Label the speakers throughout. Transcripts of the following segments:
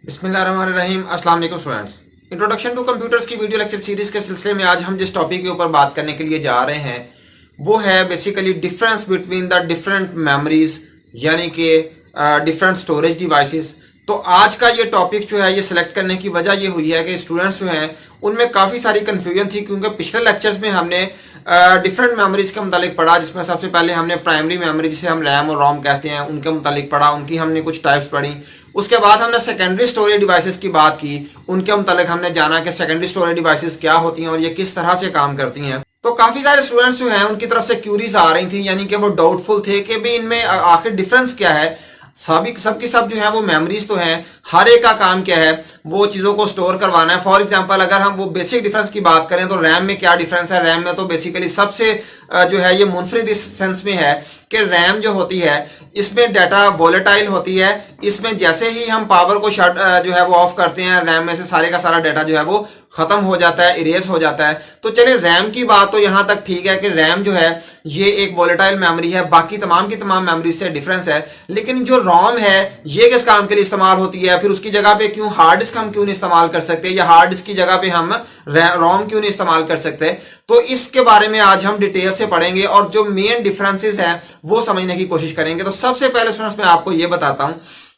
Speaker 1: बिस्मिल्लाहिर्रहमानिर्रहीम। अस्सलाम वालेकुम स्टूडेंट्स। इंट्रोडक्शन टू कंप्यूटर्स की वीडियो लेक्चर सीरीज के सिलसिले में आज हम जिस टॉपिक के ऊपर बात करने के लिए जा रहे हैं वो है basically difference between the different memories, यानी कि डिफरेंट स्टोरेज डिवाइसेस। तो आज का ये टॉपिक जो है ये सिलेक्ट करने की वजह ये हुई है कि स्टूडेंट्स जो हैं उनमें काफ़ी सारी कन्फ्यूजन थी, क्योंकि पिछले लेक्चर्स में हमने डिफरेंट मेमोरीज के मुतालिक पढ़ा, जिसमें सबसे पहले हमने प्राइमरी मेमोरी जिसे हम रैम और रोम कहते हैं उनके मुतालिक पढ़ा, उनकी हमने कुछ टाइप्स पढ़ी। उसके बाद हमने सेकेंडरी स्टोरेज डिवाइसेस की बात की, उनके मुतालिक हमने जाना कि सेकेंडरी स्टोरेज डिवाइसेस क्या होती हैं और ये किस तरह से काम करती हैं। तो काफ़ी सारे स्टूडेंट्स जो हैं उनकी तरफ से क्यूरीज आ रही थी, यानी कि वो डाउटफुल थे कि भाई इनमें आखिर डिफरेंस क्या है। सबकी सब जो है वो मेमोरीज तो हैं, हर एक का काम क्या है वो चीज़ों को स्टोर करवाना है। फॉर एग्जांपल अगर हम वो बेसिक डिफरेंस की बात करें तो रैम में क्या डिफरेंस है। रैम में तो बेसिकली सबसे जो है ये मुनफरिद इस सेंस में है कि रैम जो होती है इसमें डाटा वोलेटाइल होती है। इसमें जैसे ही हम पावर को शट जो है वो ऑफ करते हैं, रैम में से सारे का सारा डाटा जो है वो खत्म हो जाता है, इरेज हो जाता है। तो चलिए रैम की बात तो यहाँ तक ठीक है कि रैम जो है ये एक वोलेटाइल मेमोरी है, बाकी तमाम की तमाम मेमोरी से डिफरेंस है। लेकिन जो रोम है ये किस काम के लिए इस्तेमाल होती है, फिर उसकी जगह पे क्यों हार्ड डिस्क हम क्यों नहीं इस्तेमाल कर सकते, या हार्ड डिस्क की जगह पे हम रोम क्यों नहीं इस्तेमाल कर सकते। तो इसके बारे में आज हम डिटेल से पढ़ेंगे और जो मेन डिफरेंसेस हैं वो समझने की कोशिश करेंगे। तो सबसे पहले स्टूडेंट्स मैं आपको ये बताता हूं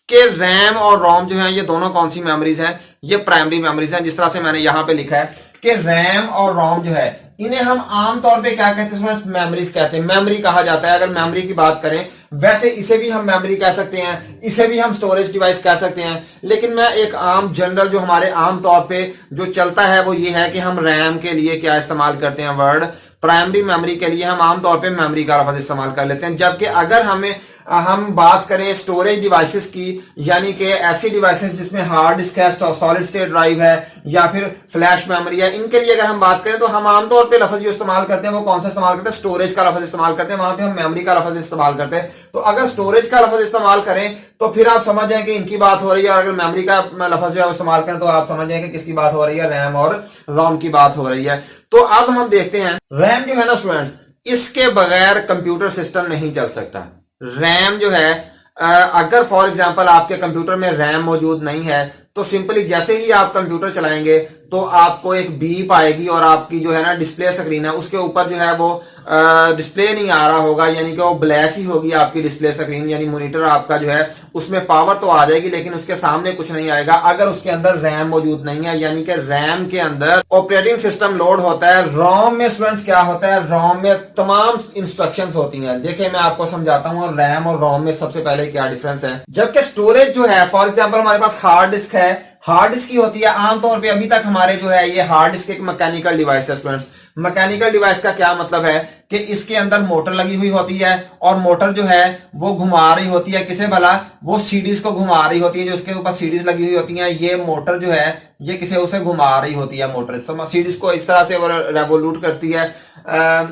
Speaker 1: कि रैम और रोम जो है ये दोनों कौन सी मेमोरीज हैं। ये प्राइमरी मेमोरीज हैं, जिस तरह से मैंने यहां पे लिखा है कि रैम और रोम जो है इन्हें हम आमतौर पे क्या कहते हैं, मेमोरीज कहते हैं, मेमोरी कहा जाता है। अगर मेमोरी की बात करें वैसे इसे भी हम मेमोरी कह सकते हैं, इसे भी हम स्टोरेज डिवाइस कह सकते हैं। लेकिन मैं एक आम जनरल जो हमारे आम तौर पे जो चलता है वो ये है कि हम रैम के लिए क्या इस्तेमाल करते हैं वर्ड, प्राइमरी मेमोरी के लिए हम आमतौर पे मेमोरी का लफ्ज इस्तेमाल कर लेते हैं। जबकि अगर हम बात करें स्टोरेज डिवाइसेस की, यानी कि ऐसी डिवाइसेस जिसमें हार्ड डिस्क है, सॉलिड स्टेट ड्राइव है या फिर फ्लैश मेमोरी है, इनके लिए अगर हम बात करें तो हम आमतौर पे लफ्ज जो इस्तेमाल करते हैं वो कौन सा इस्तेमाल करते हैं, स्टोरेज का लफ्ज इस्तेमाल करते हैं। वहां पे हम मेमोरी का लफ्ज इस्तेमाल करते हैं। तो अगर स्टोरेज का लफ्ज इस्तेमाल करें तो फिर आप समझ जाएं कि इनकी बात हो रही है, और अगर मेमोरी का लफ्ज जो है इस्तेमाल करें तो आप समझ जाएं कि किसकी बात हो रही है, रैम और रोम की बात हो रही है। तो अब हम देखते हैं रैम जो है ना स्टूडेंट्स, इसके बगैर कंप्यूटर सिस्टम नहीं चल सकता। रैम जो है अगर फॉर एग्जांपल आपके कंप्यूटर में रैम मौजूद नहीं है तो सिंपली जैसे ही आप कंप्यूटर चलाएंगे तो आपको एक बीप आएगी और आपकी जो है ना डिस्प्ले स्क्रीन है उसके ऊपर जो है वो डिस्प्ले नहीं आ रहा होगा, यानी कि वो ब्लैक ही होगी आपकी डिस्प्ले स्क्रीन, यानी मॉनिटर आपका जो है उसमें पावर तो आ जाएगी लेकिन उसके सामने कुछ नहीं आएगा अगर उसके अंदर रैम मौजूद नहीं है। यानी कि रैम के अंदर ऑपरेटिंग सिस्टम लोड होता है। रोम में स्टूडेंट्स क्या होता है, रोम में तमाम इंस्ट्रक्शंस होती हैं। देखिए मैं आपको समझाता हूँ रैम और रोम में सबसे पहले क्या डिफरेंस है। जबकि स्टोरेज जो है फॉर एग्जाम्पल हमारे पास हार्ड डिस्क है, हार्ड डिस्क की होती है आमतौर पे, अभी तक हमारे जो है ये हार्ड डिस्क एक मैकेनिकल डिवाइस है स्टूडेंट्स। मैकेनिकल डिवाइस का क्या मतलब है कि इसके अंदर मोटर लगी हुई होती है और मोटर जो है वो घुमा रही होती है, किसे भला, वो सीडीज को घुमा रही होती है, जो इसके ऊपर सीडीज लगी हुई होती हैं। ये मोटर जो है ये किसे उसे घुमा रही होती है, मोटर सीडीज को इस तरह से वो रेवोल्यूट करती है,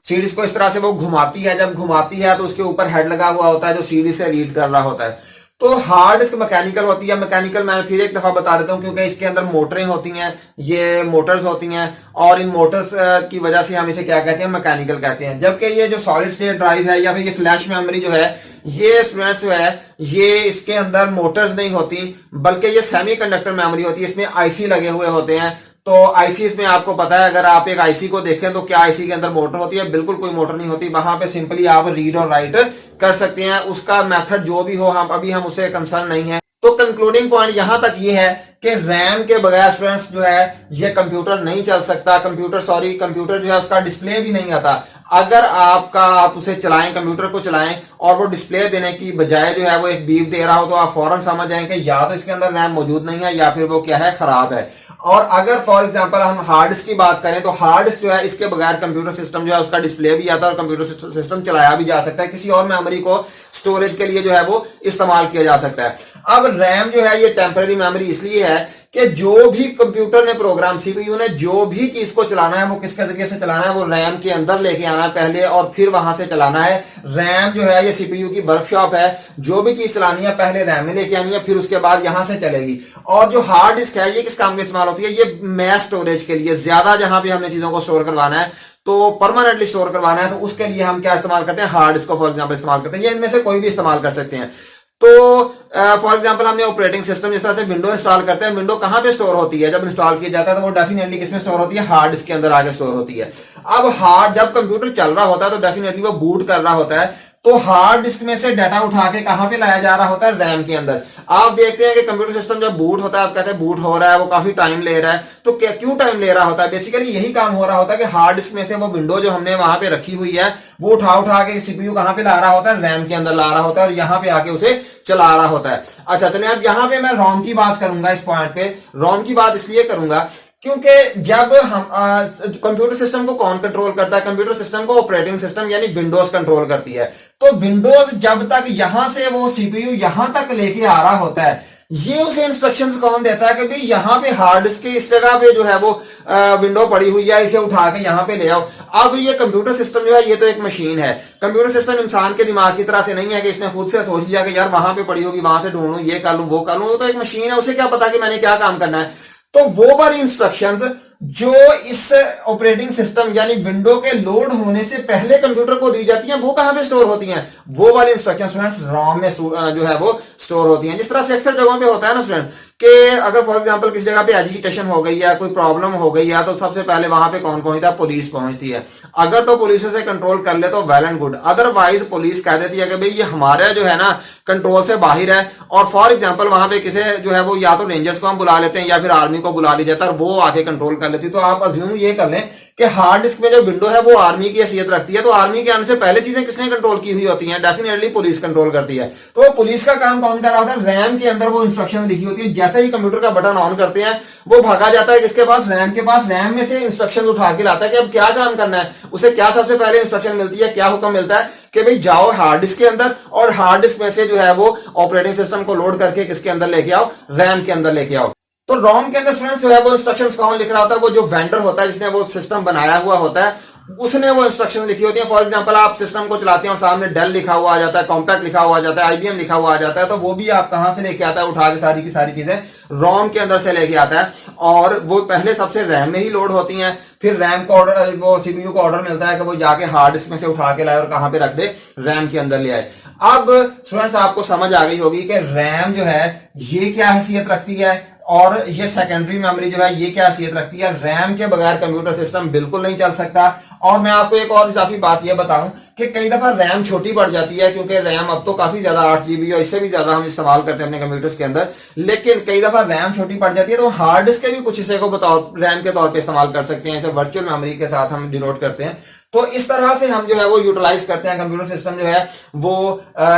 Speaker 1: सीडीज को इस तरह से वो घुमाती है। जब घुमाती है तो उसके ऊपर हेड लगा हुआ होता है जो सीडी से रीड कर रहा होता है। तो हार्ड डिस्क मैकेनिकल होती है। मैकेनिकल मैं फिर एक दफा बता देता हूं क्योंकि इसके अंदर मोटरें होती हैं, ये मोटर्स होती हैं और इन मोटर्स की वजह से हम इसे क्या कहते हैं, मैकेनिकल कहते हैं। जबकि ये जो सॉलिड स्टेट ड्राइव है या फिर ये फ्लैश मेमोरी जो है ये स्टूडेंट्स जो है ये इसके अंदर मोटर्स नहीं होती बल्कि ये सेमीकंडक्टर मेमोरी होती है। इसमें आईसी लगे हुए होते हैं। तो आईसी में आपको पता है, अगर आप एक आईसी को देखें तो क्या आईसी के अंदर मोटर होती है, बिल्कुल कोई मोटर नहीं होती। वहां पे सिंपली आप रीड और राइट कर सकते हैं, उसका मेथड जो भी हो हम उसे कंसर्न नहीं है। तो कंक्लूडिंग पॉइंट यहां तक ये है कि रैम के बगैर स्टूडेंट्स जो है ये कंप्यूटर नहीं चल सकता। कंप्यूटर जो है उसका डिस्प्ले भी नहीं आता। अगर आप उसे चलाएं, कंप्यूटर को चलाएं और वो डिस्प्ले देने की बजाय जो है वो एक बीप दे रहा हो तो आप फौरन समझ जाएं कि या तो इसके अंदर रैम मौजूद नहीं है या फिर वो क्या है, खराब है। और अगर फॉर एग्जांपल हम हार्ड डिस्क की बात करें तो हार्ड डिस्क जो है इसके बगैर कंप्यूटर सिस्टम जो है उसका डिस्प्ले भी आता है और कंप्यूटर सिस्टम चलाया भी जा सकता है, किसी और मेमोरी को स्टोरेज के लिए जो है वो इस्तेमाल किया जा सकता है। अब रैम जो है ये टेम्पररी मेमोरी इसलिए है कि जो भी कंप्यूटर ने प्रोग्राम, सीपीयू ने जो भी चीज को चलाना है वो किसके तरीके से चलाना है, वो रैम के अंदर लेके आना है पहले और फिर वहां से चलाना है। रैम जो है ये सीपीयू की वर्कशॉप है, जो भी चीज चलानी है पहले रैम में लेके आनी है फिर उसके बाद यहां से चलेगी। और जो हार्ड डिस्क है ये किस काम में इस्तेमाल होती है, ये मैस स्टोरेज के लिए, ज्यादा जहां भी हमने चीजों को स्टोर करवाना है तो परमानेंटली स्टोर करवाना है तो उसके लिए हम क्या इस्तेमाल करते हैं, हार्ड डिस्क को फॉर एग्जाम्पल इस्तेमाल करते हैं। ये इनमें से कोई भी इस्तेमाल कर सकते हैं। तो फॉर एग्जांपल हमने ऑपरेटिंग सिस्टम जिस तरह से विंडो इंस्टॉल करते हैं, विंडो कहां पे स्टोर होती है? जब इंस्टॉल किया जाता है तो वो डेफिनेटली किसमें स्टोर होती है? हार्ड डिस्क के अंदर आगे स्टोर होती है। अब हार्ड जब कंप्यूटर चल रहा होता है तो डेफिनेटली वो बूट कर रहा होता है, तो हार्ड डिस्क में से डाटा उठा के कहां पे लाया जा रहा होता है? रैम के अंदर। आप देखते हैं कि कंप्यूटर सिस्टम जब बूट होता है, आप कहते हैं बूट हो रहा है, वो काफी टाइम ले रहा है, तो क्या क्यों टाइम ले रहा होता है? बेसिकली यही काम हो रहा होता है कि हार्ड डिस्क में से वो विंडो जो हमने वहां पे रखी हुई है वो उठा के सीपीयू कहां पे ला रहा होता है? रैम के अंदर ला रहा होता है, और यहां पे आके उसे चला रहा होता है। अच्छा चलिए, अब यहां पे मैं रोम की बात करूंगा। इस पॉइंट पे रोम की बात इसलिए करूंगा क्योंकि जब हम कंप्यूटर सिस्टम को कौन कंट्रोल करता है? कंप्यूटर सिस्टम को ऑपरेटिंग सिस्टम यानी विंडोज कंट्रोल करती है। तो विंडोज जब तक यहां से वो सीपीयू यहां तक लेके आ रहा होता है, ये उसे इंस्ट्रक्शंस कौन देता है कि भाई यहां पे हार्ड डिस्क की इस जगह पे जो है वो विंडो पड़ी हुई है, इसे उठा के यहां पे ले आओ। अब ये कंप्यूटर सिस्टम जो है ये तो एक मशीन है। कंप्यूटर सिस्टम इंसान के दिमाग की तरह से नहीं है कि इसने खुद से सोच लिया कि यार वहां पे पड़ी होगी, वहां से ढूंढूं, ये कर लूं, वो कर लूं। वो तो एक मशीन है, उसे क्या पता कि मैंने क्या काम करना है। तो वो वाली इंस्ट्रक्शंस जो इस ऑपरेटिंग सिस्टम यानी विंडो के लोड होने से पहले कंप्यूटर को दी जाती हैं, वो कहां पे स्टोर होती हैं? वो वाली इंस्ट्रक्शंस स्टूडेंट्स रोम में जो है वो स्टोर होती हैं। जिस तरह से अक्सर जगहों पे होता है ना स्टूडेंट्स कि अगर फॉर एग्जांपल किसी जगह पे एजिटेशन हो गई है, कोई प्रॉब्लम हो गई है, तो सबसे पहले वहां पे कौन पहुंचता है? पुलिस पहुंचती है। अगर तो पुलिस से कंट्रोल कर ले तो well and good, otherwise police कह देती है कि भाई ये हमारे जो है ना कंट्रोल से बाहर है, और फॉर एग्जांपल वहां पे किसी जो है वो या तो रेंजर्स को हम बुला लेते हैं या फिर आर्मी को बुला लिया जाता है और वो आके कंट्रोल कर लेती है। तो आप अज्यूम ये कर लें कि हार्ड डिस्क में जो विंडो है वो आर्मी की हैसियत रखती है, तो आर्मी के आने से पहले चीजें किसने कंट्रोल की हुई होती हैं? डेफिनेटली पुलिस कंट्रोल करती है। तो पुलिस का काम कौन कर रहा होता है? रैम के अंदर वो इंस्ट्रक्शन लिखी होती है, जैसे ही कंप्यूटर का बटन ऑन करते हैं वो भागा जाता है किसके पास? रैम के पास। रैम में से इंस्ट्रक्शन उठा के लाता है कि अब क्या काम करना है। उसे क्या सबसे पहले इंस्ट्रक्शन मिलती है, क्या हुक्म मिलता है कि भाई जाओ हार्ड डिस्क के अंदर, और हार्ड डिस्क में से जो है वो ऑपरेटिंग सिस्टम को लोड करके किसके अंदर लेके आओ? रैम के अंदर लेके आओ। तो रोम के अंदर स्टूडेंट्स जो है वो इंस्ट्रक्शंस कौन लिख रहा होता है? वो जो वेंडर होता है जिसने वो सिस्टम बनाया हुआ होता है, उसने वो इंस्ट्रक्शन लिखी होती है। फॉर एग्जांपल आप सिस्टम को चलाते हैं और सामने डेल लिखा हुआ आ जाता है, कॉम्पैक्ट लिखा हुआ आ जाता है, आईबीएम लिखा हुआ आ जाता है, तो वो भी आप कहां से लेके आता है? उठा के सारी की सारी चीजें रोम के अंदर से लेके आता है, और वो पहले सबसे रैम में ही लोड होती हैं, फिर रैम को ऑर्डर, वो सीपीयू को ऑर्डर मिलता है कि वो जाके हार्ड डिस्क में से उठा के लाए और कहां पे रख दे? रैम के अंदर ले आए। अब स्टूडेंट्स आपको समझ आ गई होगी कि रैम जो है ये क्या हैसियत रखती है, और ये सेकेंडरी मेमोरी जो है ये क्या हैसियत रखती है। रैम के बगैर कंप्यूटर सिस्टम बिल्कुल नहीं चल सकता। और मैं आपको एक और इजाफी बात ये बताऊं कि कई दफा रैम छोटी पड़ जाती है, क्योंकि रैम अब तो काफी ज्यादा 8 GB और इससे भी ज्यादा हम इस्तेमाल करते हैं अपने कंप्यूटर्स के अंदर, लेकिन कई दफा रैम छोटी पड़ जाती है तो हार्ड डिस्क के भी कुछ हिस्से को रैम के तौर पे इस्तेमाल कर सकते हैं, इसे वर्चुअल मेमोरी के साथ हम डिनोट करते हैं। तो इस तरह से हम जो है वो यूटिलाइज करते हैं कंप्यूटर सिस्टम जो है वो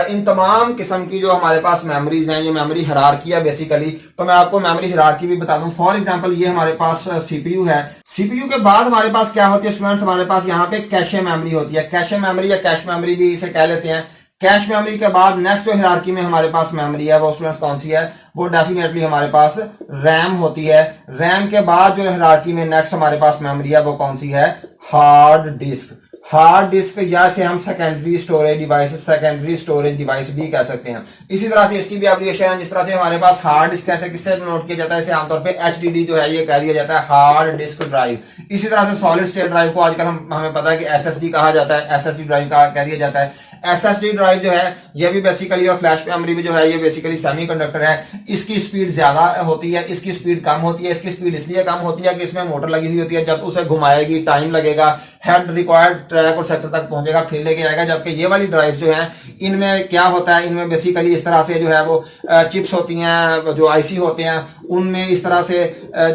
Speaker 1: इन तमाम किस्म की जो हमारे पास मेमोरीज हैं, ये मेमोरी हायरार्की है बेसिकली। तो मैं आपको मेमोरी हायरार्की भी बता दूं। फॉर एग्जांपल ये हमारे पास सीपीयू है, सीपीयू के बाद हमारे पास क्या होती है स्टूडेंट्स? हमारे पास यहाँ पे कैशे मेमोरी होती है। कैशे मेमोरी या कैश मेमोरी भी इसे कह लेते हैं। कैश मेमोरी के बाद नेक्स्ट जो हायरार्की में हमारे पास मेमोरी है वो स्टूडेंट्स कौन सी है? वो डेफिनेटली हमारे पास रैम होती है। रैम के बाद जो हायरार्की में नेक्स्ट हमारे पास मेमोरी है वो कौन सी है? Hard disk. हार्ड डिस्क या से हम सेकेंडरी स्टोरेज डिवाइस भी कह सकते हैं। इसी तरह से इसकी भी एब्रिविएशन है। जिस तरह से हमारे पास हार्ड डिस्क कैसे किससे नोट किया जाता है? इसे आमतौर पे एचडीडी जो है ये कह दिया जाता है, हार्ड डिस्क ड्राइव। इसी तरह से सॉलिड स्टेट ड्राइव को आजकल हमें पता है कि एसएसडी कहा जाता है, एसएसडी ड्राइव कह दिया जाता है। एसएसडी ड्राइव जो है ये भी बेसिकली, और फ्लैश मेमोरी भी जो है ये बेसिकली सेमीकंडक्टर है। इसकी स्पीड ज्यादा होती है, इसकी स्पीड कम होती है। इसकी स्पीड इसलिए कम होती है कि इसमें मोटर लगी हुई होती है, जब उसे घुमाएगी टाइम लगेगा, हेड रिक्वायर्ड ट्रैक और सेक्टर तक पहुंचेगा फिर लेके आएगा। जबकि ये वाली ड्राइव जो है इनमें क्या होता है? इनमें बेसिकली इस तरह से जो है वो चिप्स होती हैं, जो आईसी होते हैं उनमें इस तरह से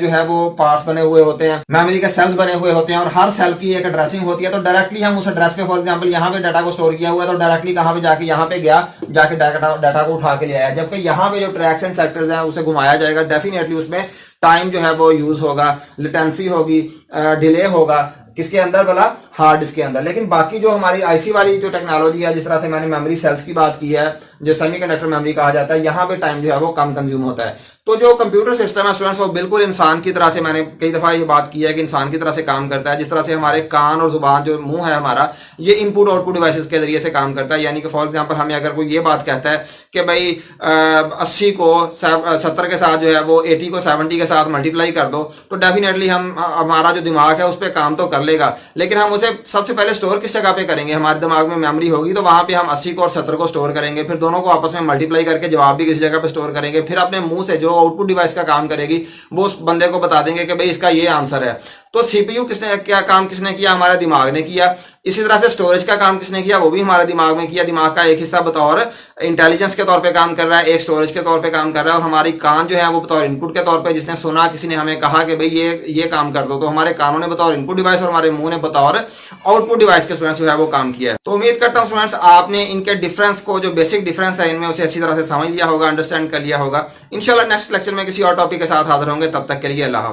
Speaker 1: जो है वो पार्ट्स बने हुए होते हैं, मेमोरी के सेल्स बने हुए होते हैं, और हर सेल की एक एड्रेसिंग होती है। तो डायरेक्टली हम उस एड्रेस पे फॉर एग्जांपल यहाँ पे डाटा को स्टोर किया हुआ है, तो डायरेक्टली कहाँ पे जाके यहाँ पे गया, जाके डाटा को उठा के ले आया। जबकि यहाँ पे जो ट्रैक्स एंड सेक्टर्स हैं उसे घुमाया जाएगा, डेफिनेटली उसमें टाइम जो है वो यूज होगा, लेटेंसी होगी, डिले होगा। किसके अंदर? बोला हार्ड डिस्क के अंदर। लेकिन बाकी जो हमारी आईसी वाली जो टेक्नोलॉजी है, जिस तरह से मैंने मेमोरी सेल्स की बात की है, जो सेमीकंडक्टर मेमोरी कहा जाता है, यहाँ पे टाइम जो है वो कम कंज्यूम होता है। तो जो कंप्यूटर सिस्टम है स्टूडेंट्स वो बिल्कुल इंसान की तरह से, मैंने कई दफा ये बात की है कि इंसान की तरह से काम करता है। जिस तरह से हमारे कान और जुबान, जो मुंह है हमारा, ये इनपुट आउटपुट डिवाइसेस के जरिए से काम करता है। यानी कि फॉर एग्जांपल हमें अगर कोई ये बात कहता है कि भाई 80 को 70 के साथ जो है वो 80 को 70 के साथ मल्टीप्लाई कर दो, तो डेफिनेटली हमारा जो दिमाग है उस पर काम तो कर लेगा, लेकिन हम उसे सबसे पहले स्टोर किस जगह पे करेंगे? हमारे दिमाग में मेमोरी होगी तो वहां पे हम 80 को और 70 को स्टोर करेंगे, फिर दोनों को आपस में मल्टीप्लाई करके जवाब भी किसी जगह पे स्टोर करेंगे, फिर अपने मुंह से जो आउटपुट डिवाइस का काम करेगी वो उस बंदे को बता देंगे कि भाई इसका ये आंसर है। तो सीपीयू किसने क्या काम किसने किया? हमारे दिमाग ने किया। इसी तरह से स्टोरेज का काम किसने किया? वो भी हमारे दिमाग में किया। दिमाग का एक हिस्सा बतौर इंटेलिजेंस के तौर पे काम कर रहा है, एक स्टोरेज के तौर पे काम कर रहा है, और हमारी कान जो है वो बतौर इनपुट के तौर पे, जिसने सुना, किसी ने हमें कहा कि भाई ये काम कर दो, तो हमारे कानों ने बतौर इनपुट डिवाइस और हमारे मुंह ने बतौर आउटपुट डिवाइस के स्टूडेंट्स जो है वो काम किया है। तो उम्मीद करता हूँ स्टूडेंट्स आपने इनके डिफरेंस को, जो बेसिक डिफरेंस है इनमें, उसे अच्छी तरह से समझ लिया होगा, अंडरस्टैंड कर लिया होगा। इंशाल्लाह नेक्स्ट लेक्चर में किसी और टॉपिक के साथ हाजिर होंगे, तब तक के लिए अल्लाह हाफिज।